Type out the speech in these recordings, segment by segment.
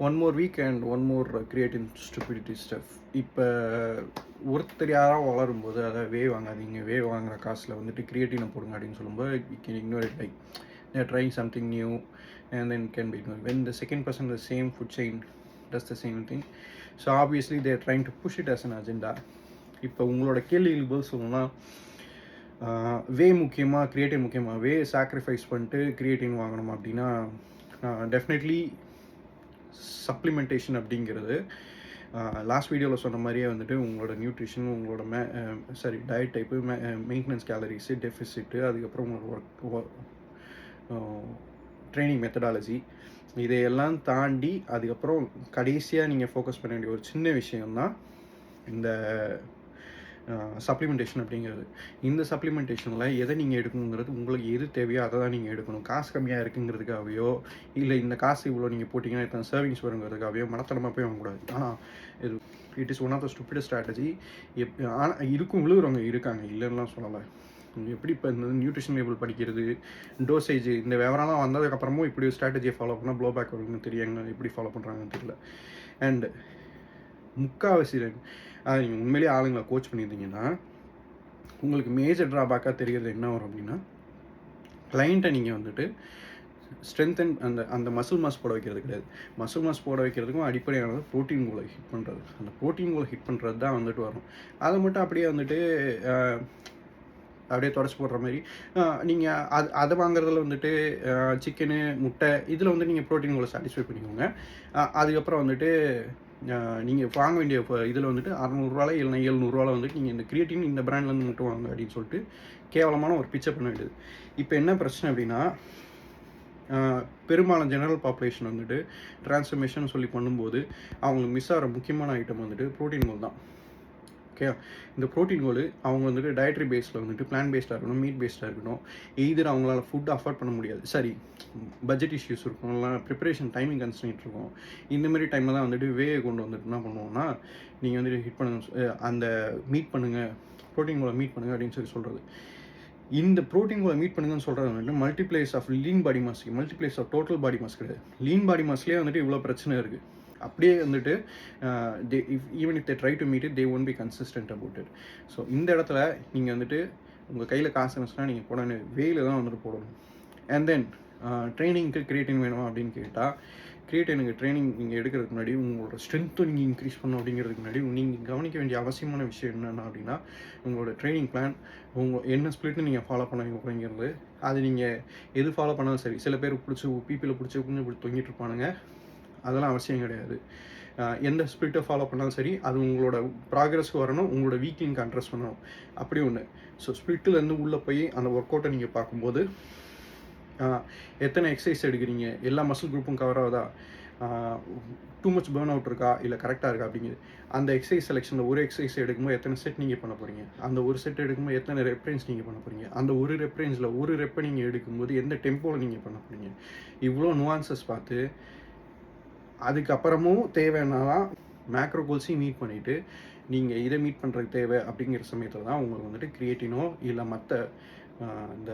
One more week and one more creating stupidity stuff. இப்போ ஒருத்தர் யாராவது வளரும்போது அதை வாங்காதீங்க, வாங்குற காசில் வந்துட்டு கிரியேட்டினை போடுங்க அப்படின்னு சொல்லும்போது you can ignore it. Like there trying something new and then can be ignored. When the second person in the same food chain does the same thing, so obviously they are trying to push it as an agenda. இப்போ உங்களோட கேள்விகளுக்கு பதில் சொல்லணும்னா முக்கியமாக creative முக்கியமாக sacrifice பண்ணிட்டு creative வாங்கணும் அப்படின்னா டெஃபினெட்லி சப்ளிமெண்டேஷன் அப்படிங்கிறது லாஸ்ட் வீடியோவில் சொன்ன மாதிரியே வந்துட்டு உங்களோட நியூட்ரிஷன், உங்களோட diet type, maintenance calories, deficit, அதுக்கப்புறம் உங்களோட ட்ரைனிங் மெத்தடாலஜி, இதையெல்லாம் தாண்டி அதுக்கப்புறம் கடைசியாக நீங்கள் ஃபோக்கஸ் பண்ண வேண்டிய ஒரு சின்ன விஷயம்தான் இந்த சப்ளிமெண்டேஷன் அப்படிங்கிறது. இந்த சப்ளிமெண்டேஷனில் எதை நீங்கள் எடுக்கணுங்கிறது உங்களுக்கு எது தேவையோ அதை தான் நீங்கள் எடுக்கணும். காசு கம்மியாக இருக்குங்கிறதுக்காகவோ இல்லை இந்த காசு இவ்வளோ நீங்கள் போட்டிங்கன்னா இத்தனை சர்விங்ஸ் வருங்கிறதுக்காகவோ மனத்தனமாக போய் வாங்கக்கூடாது. ஆனால் இது it is one of the stupidest strategy. ஆனால் இருக்கும் விழுகிறவங்க இருக்காங்க, இல்லைன்னா சொல்லலை. எப்படி இப்போ இந்த நியூட்ரிஷன் லேபிள் படிக்கிறது, டோசேஜ், இந்த விவரம்லாம் வந்ததுக்கப்புறமும் இப்படி ஒரு ஸ்ட்ராட்டஜியை ஃபாலோ பண்ணால் ப்ளோ பேக் வரும்னு தெரியாங்க, எப்படி ஃபாலோ பண்ணுறாங்கன்னு தெரியல. அண்ட் முக்கால்வாசி அதை நீங்கள் உண்மையிலேயே ஆளுங்களை கோச் பண்ணியிருந்தீங்கன்னா உங்களுக்கு மேஜர் ட்ராபேக்காக தெரிகிறது என்ன வரும் அப்படின்னா, கிளைண்ட்டை நீங்கள் வந்துட்டு ஸ்ட்ரென்தன் அந்த மசில் மாஸ் போட வைக்கிறது கிடையாது. மசில் மாஸ் போட வைக்கிறதுக்கும் அடிப்படையானது ப்ரோட்டீன் கோலை ஹிட் பண்ணுறது. அந்த ப்ரோட்டீன் கோலை ஹிட் பண்ணுறது தான் வந்துட்டு வரும். அதை மட்டும் அப்படியே வந்துட்டு அப்படியே தொடச்சி போடுற மாதிரி நீங்கள் அதை வாங்குறதுல வந்துட்டு சிக்கனு, முட்டை, இதில் வந்து நீங்கள் ப்ரோட்டீன் கோலை சாட்டிஸ்ஃபை பண்ணிக்கோங்க. அதுக்கப்புறம் வந்துட்டு நீங்கள் வாங்க வேண்டிய இதில் வந்துட்டு 600 இல்லைனா 700 வந்துட்டு நீங்கள் இந்த கிரியேட்டின் இந்த பிராண்ட்லேருந்து மட்டும் வாங்க அப்படின்னு சொல்லிட்டு கேவலமான ஒரு பிச்சை பண்ண வேண்டியது. இப்போ என்ன பிரச்சனை அப்படின்னா, பெரும்பாலும் ஜெனரல் பாப்புலேஷன் வந்துட்டு டிரான்ஸ்ஃபர்மேஷன் சொல்லி பண்ணும்போது அவங்களுக்கு மிஸ் ஆகிற முக்கியமான ஐட்டம் வந்துட்டு ப்ரோட்டீன் கோல் தான். ஓகே, இந்த ப்ரோட்டீன் கோல் அவங்க வந்துட்டு டயட்ரி பேஸில் வந்துட்டு பிளான் பேஸ்டாக இருக்கணும், மீட் பேஸ்டாக இருக்கணும். எய்தர் அவங்களால ஃபுட் அஃபோர்ட் பண்ண முடியாது, சரி பட்ஜெட் இஷ்யூஸ் இருக்கும், இல்லை ப்ரிப்பரேஷன் டைமிங் கன்ஸ்ட்ரெயின்ட் இருக்கும். இந்தமாரி டைமில் தான் வந்துட்டு கொண்டு வந்துட்டு என்ன பண்ணுவோம்னா, நீங்கள் வந்துட்டு ஹிட் பண்ணுங்க, அந்த மீட் பண்ணுங்கள், ப்ரோட்டீன் கோலை மீட் பண்ணுங்கள் அப்படின்னு சொல்கிறது. இந்த ப்ரோட்டீன் கோலை மீட் பண்ணுங்கன்னு சொல்கிறது வந்துட்டு multiples of lean body mass, multiples of total body mass கிடையாது. லீன் பாடி மாஸ்லேயே வந்துட்டு இவ்வளோ பிரச்சனை இருக்குது. அப்படியே வந்துட்டு even if they try to meet it, they won't be consistent about it. So இந்த இடத்துல நீங்கள் வந்துட்டு உங்கள் கையில் காசு இருந்துச்சுன்னா நீங்கள் போடணும், வேயில் தான் வந்துட்டு போடணும். அண்ட் தென் ட்ரைனிங்க்கு கிரியேட்டின் வேணும் அப்படின்னு கேட்டால், கிரியேட்டினுக்கு ட்ரைனிங் நீங்கள் எடுக்கிறதுக்கு முன்னாடி உங்களோட ஸ்ட்ரென்த்தும் நீங்கள் இன்க்ரீஸ் பண்ணணும். அப்படிங்கிறதுக்கு முன்னாடி நீங்கள் கவனிக்க வேண்டிய அவசியமான விஷயம் என்னென்னா அப்படின்னா, உங்களோட ட்ரைனிங் பிளான், என்ன ஸ்பிளிட்னு நீங்கள் ஃபாலோ பண்ண போகிறீங்கிறது. அது நீங்கள் எது ஃபாலோ பண்ணாலும் சரி, சில பேர் பிடிச்சி பிபியில் பிடிச்சி கொஞ்சம் இப்படி தொங்கிட்டு இருப்பானுங்க, அதெல்லாம் அவசியம் கிடையாது. எந்த ஸ்பிரிட்டை ஃபாலோ பண்ணாலும் சரி, அது உங்களோட ப்ராக்ரஸ்க்கு வரணும், உங்களோட வீக்லிங்க்கு அட்ரஸ் பண்ணணும், அப்படி ஒன்று. ஸோ ஸ்பிரிட்டிலேருந்து உள்ளே போய் அந்த ஒர்க் அவுட்டை நீங்கள் பார்க்கும்போது எத்தனை எக்ஸசைஸ் எடுக்கிறீங்க, எல்லா மசில் குரூப்பும் கவர் ஆகுதா, டூ மச் பேர்ன் அவுட் இருக்கா, இல்லை கரெக்டாக இருக்கா அப்படிங்கிறது. அந்த எக்ஸசைஸ் செலெக்ஷனில் ஒரு எக்ஸசைஸ் எடுக்கும்போது எத்தனை செட் நீங்கள் பண்ண போகிறீங்க, அந்த ஒரு செட் எடுக்கும்போது எத்தனை ரெப்ரேஞ்ச் நீங்கள் பண்ண போகிறீங்க, அந்த ஒரு ரெப்ரேஞ்சில் ஒரு ரெப்பை நீங்கள் எடுக்கும்போது எந்த டெம்போவில் நீங்கள் பண்ண போகிறீங்க, இவ்வளோ நுவான்சஸ் பார்த்து அதுக்கப்புறமும் தேவைன்னாலாம் மேக்ரோ கோல்ஸையும் மீட் பண்ணிவிட்டு நீங்கள் இதை மீட் பண்ணுறதுக்கு தேவை அப்படிங்கிற சமயத்தில் தான் உங்களுக்கு வந்துட்டு கிரியேட்டினோ இல்லை மற்ற இந்த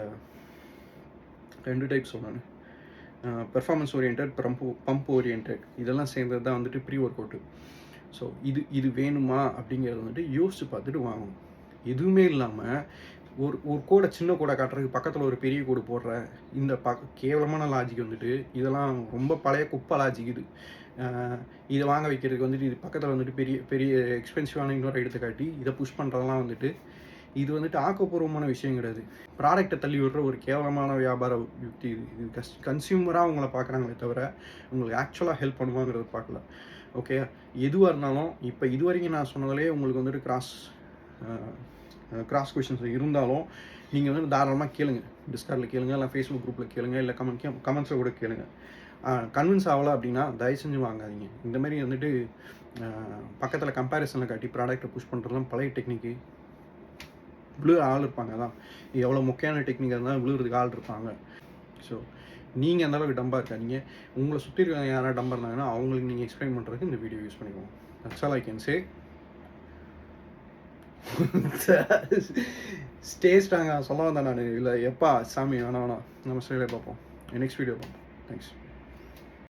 2 டைப்ஸ் சொன்னானு, பெர்ஃபார்மன்ஸ் ஓரியன்ட், பம்ப் ஓரியன்ட், இதெல்லாம் சேர்ந்தது தான் வந்துட்டு ப்ரீ ஒர்க் அவுட்டு. ஸோ இது வேணுமா அப்படிங்கிறத வந்துட்டு யோசித்து பார்த்துட்டு வாங்கணும். எதுவுமே இல்லாமல் ஒரு கோடை சின்ன கோடை காட்டுறதுக்கு பக்கத்தில் ஒரு பெரிய கோடு போடுற இந்த கேவலமான லாஜிக் வந்துட்டு, இதெல்லாம் ரொம்ப பழைய குப்பை லாஜிக். இதை வாங்க வைக்கிறதுக்கு வந்துட்டு இது பக்கத்தில் வந்துட்டு பெரிய பெரிய எக்ஸ்பென்சிவான இன்னொரு எடுத்துக்காட்டி இதை புஷ் பண்ணுறதெல்லாம் வந்துட்டு இது வந்துட்டு ஆக்கப்பூர்வமான விஷயம் கிடையாது. ப்ராடக்டை தள்ளி விடுற ஒரு கேவலமான வியாபார யுக்தி இது. கன்சியூமராக அவங்கள பார்க்குறாங்களே தவிர உங்களுக்கு ஆக்சுவலாக ஹெல்ப் பண்ணுவாங்கிறது பார்க்கல. ஓகே, எதுவாக இருந்தாலும் இப்போ இது வரைக்கும் நான் சொன்னதுலேயே உங்களுக்கு வந்துட்டு கிராஸ் கொஷின்ஸ் இருந்தாலும் நீங்கள் வந்து தாராளமாக கேளுங்க, டிஸ்கார்டில் கேளுங்க, இல்லை ஃபேஸ்புக் குரூப்பில் கேளுங்க, இல்லை கமெண்ட்ஸில் கூட கேளுங்க. கன்வின்ஸ் ஆகலை அப்படின்னா தயவு செஞ்சு வாங்காதீங்க. இந்தமாரி வந்துட்டு பக்கத்தில் கம்பேரிசனில் காட்டி ப்ராடக்ட்டை புஷ் பண்ணுறதுலாம் பழைய டெக்னிக்கு. விழுற ஆள் இருப்பாங்க, தான் எவ்வளோ முக்கியமான டெக்னிக்காக இருந்தாலும் விழுறதுக்கு ஆள் இருப்பாங்க. ஸோ நீங்கள் அந்த அளவுக்கு டம்பாக இருக்காதீங்க. உங்களை சுற்றி இருக்க யாராவது டம்பாக இருந்தாங்கன்னா அவங்களுக்கு நீங்கள் எக்ஸ்பிளைன் பண்ணுறதுக்கு இந்த வீடியோ யூஸ் பண்ணிக்கோங்க. That's all I can say. Stay ஸ்ட்ராங்காக சொல்ல வந்தேன் நான். இல்லை எப்பா சாமி வேணாம், நம்ம ஸ்டைலே பார்ப்போம். நெக்ஸ்ட் வீடியோ பார்ப்போம். தேங்க்ஸ்.